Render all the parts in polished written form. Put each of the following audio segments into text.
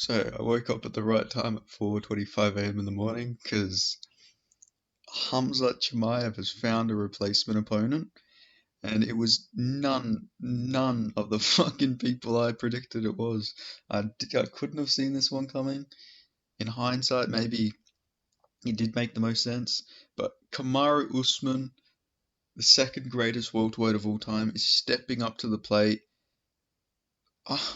So I woke up at the right time at 4:25 a.m. in the morning because Khamzat Chimaev has found a replacement opponent, and it was none of the fucking people I predicted it was. I couldn't have seen this one coming. In hindsight, maybe it did make the most sense, but Kamaru Usman, the second greatest welterweight of all time, is stepping up to the plate.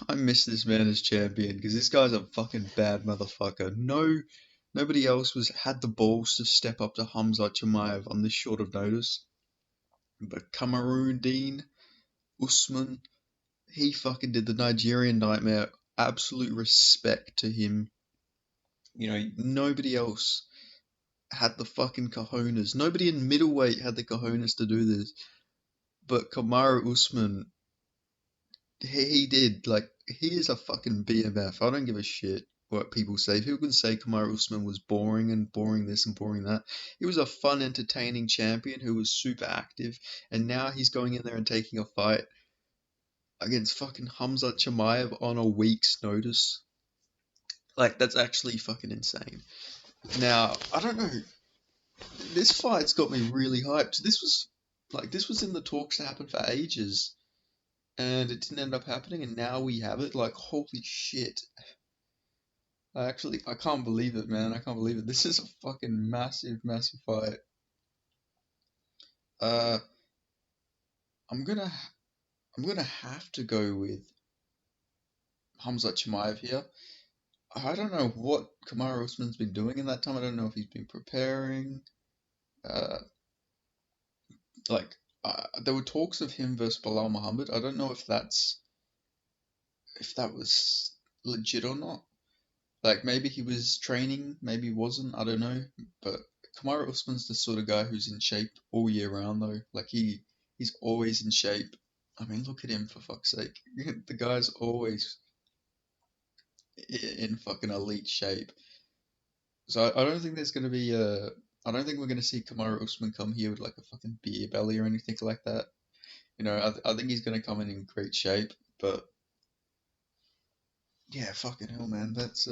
I miss this man as champion because this guy's a fucking bad motherfucker. Nobody else was had the balls to step up to Khamzat Chimaev on this short of notice. But Kamaru Usman, he fucking did the Nigerian nightmare. Absolute respect to him. Nobody else had the fucking cojones. Nobody in middleweight had the cojones to do this. But Kamaru Usman, he did. Like, he is a fucking BMF. I don't give a shit what people say. People can say Kamaru Usman was boring and boring this and boring that. He was a fun, entertaining champion who was super active, and now he's going in there and taking a fight against fucking Khamzat Chimaev on a week's notice. Like, that's actually fucking insane. Now, I don't know. This fight's got me really hyped. This was in the talks to happen for ages, and it didn't end up happening, and now we have it. Like, holy shit. I can't believe it, man. I can't believe it. This is a fucking massive, massive fight. Uh, I'm gonna, I'm gonna have to go with Khamzat Chimaev here. I don't know what Kamaru Usman's been doing in that time. I don't know if he's been preparing. Uh, like, there were talks of him versus Bilal Muhammad. I don't know if that was legit or not. Like, maybe he was training, maybe he wasn't. I don't know. But Kamaru Usman's the sort of guy who's in shape all year round, though. Like, he's always in shape. I mean, look at him, for fuck's sake. The guy's always in fucking elite shape. So I don't think there's gonna be I don't think we're gonna see Kamaru Usman come here with like a fucking beer belly or anything like that. I think he's gonna come in great shape. But yeah, fucking hell, man. This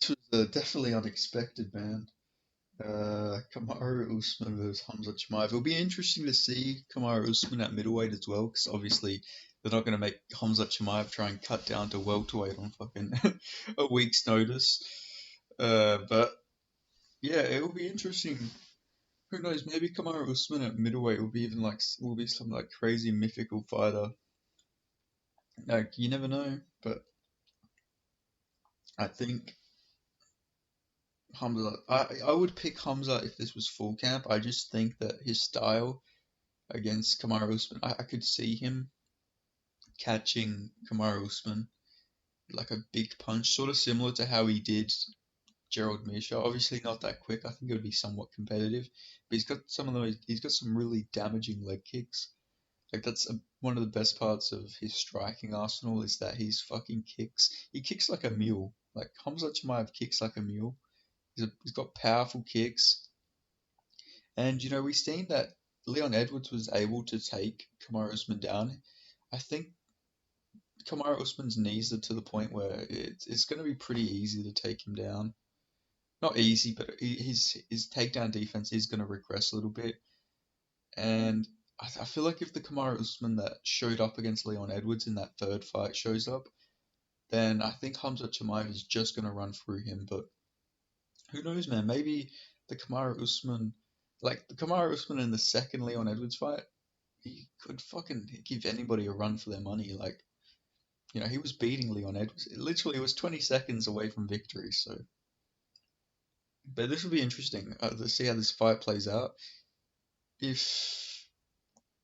was definitely unexpected, man. Kamaru Usman versus Khamzat Chimaev. It'll be interesting to see Kamaru Usman at middleweight as well, because obviously they're not going to make Khamzat Chimaev try and cut down to welterweight on fucking a week's notice. But yeah, it will be interesting. Who knows? Maybe Kamaru Usman at middleweight will be some like crazy mythical fighter. Like, you never know. But I think Hamza. I would pick Hamza if this was full camp. I just think that his style against Kamaru Usman, I could see him catching Kamaru Usman like a big punch, sort of similar to how he did Gerald Misha. Obviously not that quick. I think it would be somewhat competitive, but he's got some really damaging leg kicks. Like, that's one of the best parts of his striking arsenal is that he kicks like a mule. Like, Khamzat Chimaev kicks like a mule. He's got powerful kicks. And, we've seen that Leon Edwards was able to take Kamaru Usman down. I think Kamaru Usman's knees are to the point where it's going to be pretty easy to take him down. Not easy, but his takedown defense is going to regress a little bit. And I feel like if the Kamaru Usman that showed up against Leon Edwards in that third fight shows up, then I think Khamzat Chimaev is just going to run through him. But who knows, man? Maybe the Kamaru Usman, like the Kamaru Usman in the second Leon Edwards fight, he could fucking give anybody a run for their money. Like, he was beating Leon Edwards. It was 20 seconds away from victory. So, but this will be interesting to see how this fight plays out. If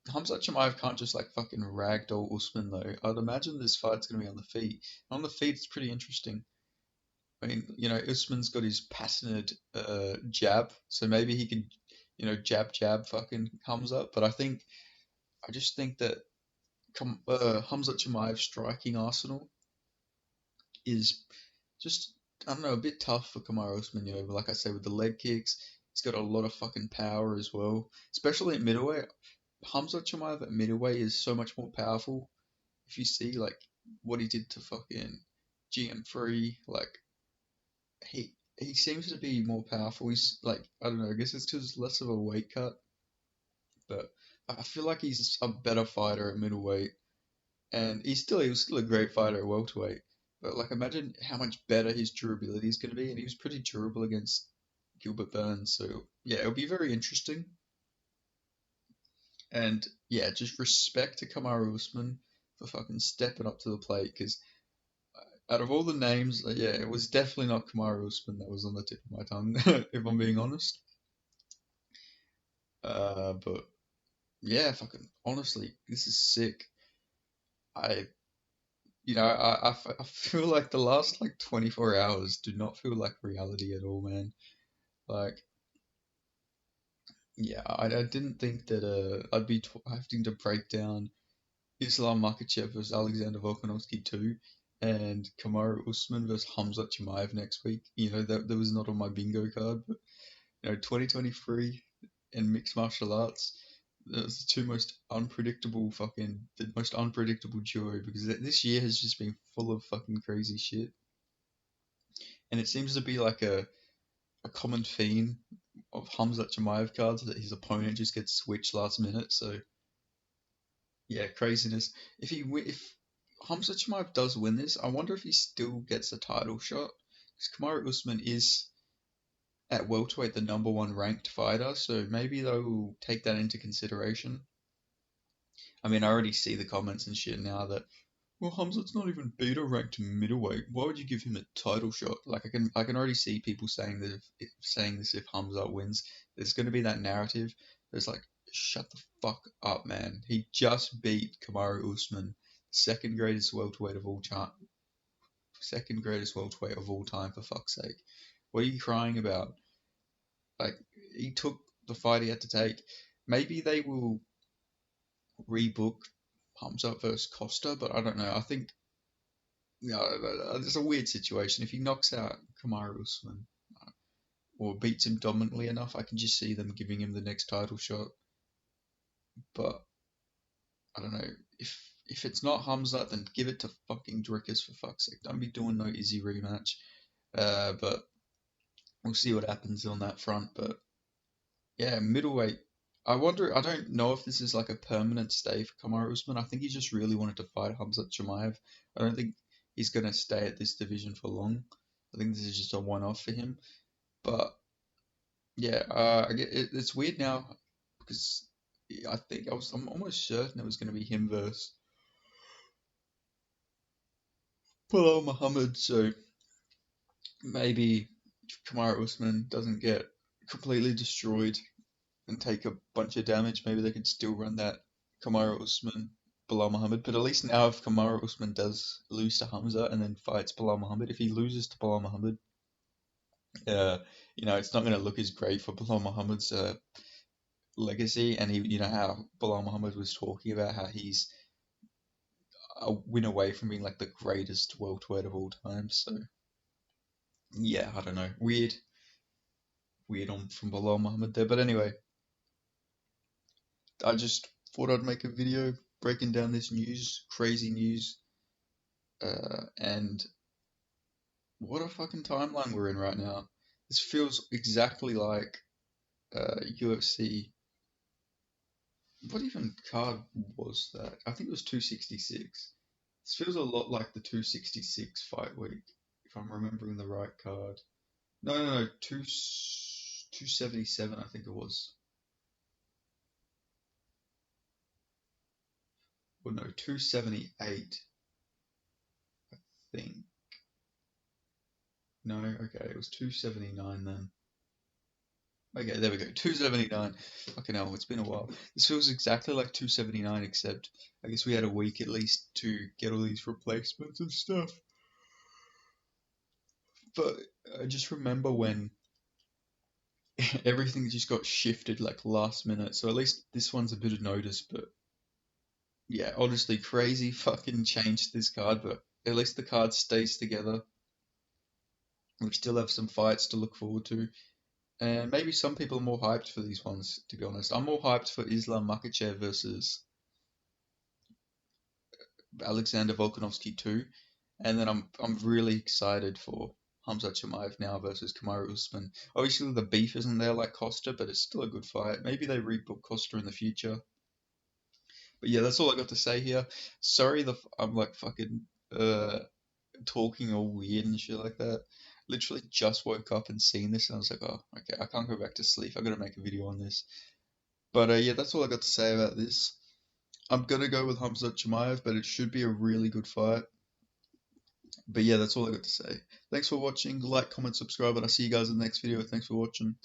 Khamzat Chimaev can't just like fucking ragdoll Usman though, I'd imagine this fight's gonna be on the feet. On the feet, it's pretty interesting. I mean, Usman's got his patented jab, so maybe he can, jab fucking Khamzat. But I just think that Khamzat Chimaev's striking arsenal is just, I don't know, a bit tough for Kamaru Usman. Like I say, with the leg kicks, he's got a lot of fucking power as well, especially at middleweight. Khamzat Chimaev at middleweight is so much more powerful. If you see like what he did to fucking GM3. Like he seems to be more powerful. He's like I don't know. I guess it's because less of a weight cut, but I feel like he's a better fighter at middleweight, and he was still a great fighter at welterweight. But like imagine how much better his durability is going to be, and he was pretty durable against Gilbert Burns. So yeah, it'll be very interesting. And yeah, just respect to Kamaru Usman for fucking stepping up to the plate because out of all the names, yeah, it was definitely not Kamaru Usman that was on the tip of my tongue, if I'm being honest. But yeah, fucking honestly, this is sick. I, I feel like the last like 24 hours do not feel like reality at all, man. Like, yeah, I didn't think that I'd be having to break down Islam Makhachev versus Alexander Volkanovski 2 and Kamaru Usman versus Khamzat Chimaev next week. That was not on my bingo card, but 2023 in mixed martial arts, that's the the most unpredictable duo because this year has just been full of fucking crazy shit. And it seems to be like a common theme of Khamzat Chimaev cards that his opponent just gets switched last minute. So yeah, craziness. If Khamzat Chimaev does win this, I wonder if he still gets a title shot. Because Kamaru Usman is at welterweight the number one ranked fighter, so maybe they'll take that into consideration. I mean, I already see the comments and shit now that, well, Hamzat's not even beta ranked middleweight. Why would you give him a title shot? Like I can already see people saying that saying this if Hamzat wins, there's going to be that narrative. There's like, shut the fuck up, man. He just beat Kamaru Usman, second greatest welterweight of all time, second greatest welterweight of all time, for fuck's sake. What are you crying about? Like he took the fight he had to take. Maybe they will rebook Hamzat versus Costa, but I don't know. I think it's a weird situation. If he knocks out Kamaru Usman or beats him dominantly enough, I can just see them giving him the next title shot. But I don't know. If it's not Hamzat, then give it to fucking Drickus for fuck's sake. Don't be doing no easy rematch. But we'll see what happens on that front. But yeah, middleweight. I wonder. I don't know if this is like a permanent stay for Kamaru Usman. I think he just really wanted to fight Khamzat Chimaev. I don't think he's gonna stay at this division for long. I think this is just a one-off for him. But yeah, it's weird now because I'm almost certain it was gonna be him versus Bilal Muhammad. So maybe if Kamaru Usman doesn't get completely destroyed and take a bunch of damage, maybe they could still run that Kamaru Usman Bilal Muhammad. But at least now, if Kamaru Usman does lose to Hamza and then fights Bilal Muhammad, if he loses to Bilal Muhammad, uh, it's not going to look as great for Bilal Muhammad's legacy. And how Bilal Muhammad was talking about how he's a win away from being like the greatest welterweight of all time. So yeah, I don't know, weird on from Bilal Muhammad there. But anyway, I just thought I'd make a video breaking down this crazy news, and what a fucking timeline we're in right now. This feels exactly like UFC. What even card was that? I think it was 266. This feels a lot like the 266 fight week, if I'm remembering the right card. No, 277, I think it was. Well, no, 278, I think. No, okay, it was 279 then. Okay, there we go. 279. Fucking hell, it's been a while. This feels exactly like 279, except I guess we had a week at least to get all these replacements and stuff. But I just remember when everything just got shifted like last minute. So at least this one's a bit of notice. But yeah, honestly, crazy fucking change to this card. But at least the card stays together. We still have some fights to look forward to. And maybe some people are more hyped for these ones, to be honest. I'm more hyped for Islam Makhachev versus Alexander Volkanovski 2. And then I'm really excited for Khamzat Chimaev now versus Kamaru Usman. Obviously the beef isn't there like Costa, but it's still a good fight. Maybe they rebook Costa in the future. But yeah, that's all I got to say here. Sorry, I'm like fucking uh talking all weird and shit like that. Literally just woke up and seen this, and I was like, oh, okay, I can't go back to sleep. I gotta make a video on this. But yeah, that's all I got to say about this. I'm gonna go with Hamza Chimaev, but it should be a really good fight. But yeah, that's all I got to say. Thanks for watching. Like, comment, subscribe, and I'll see you guys in the next video. Thanks for watching.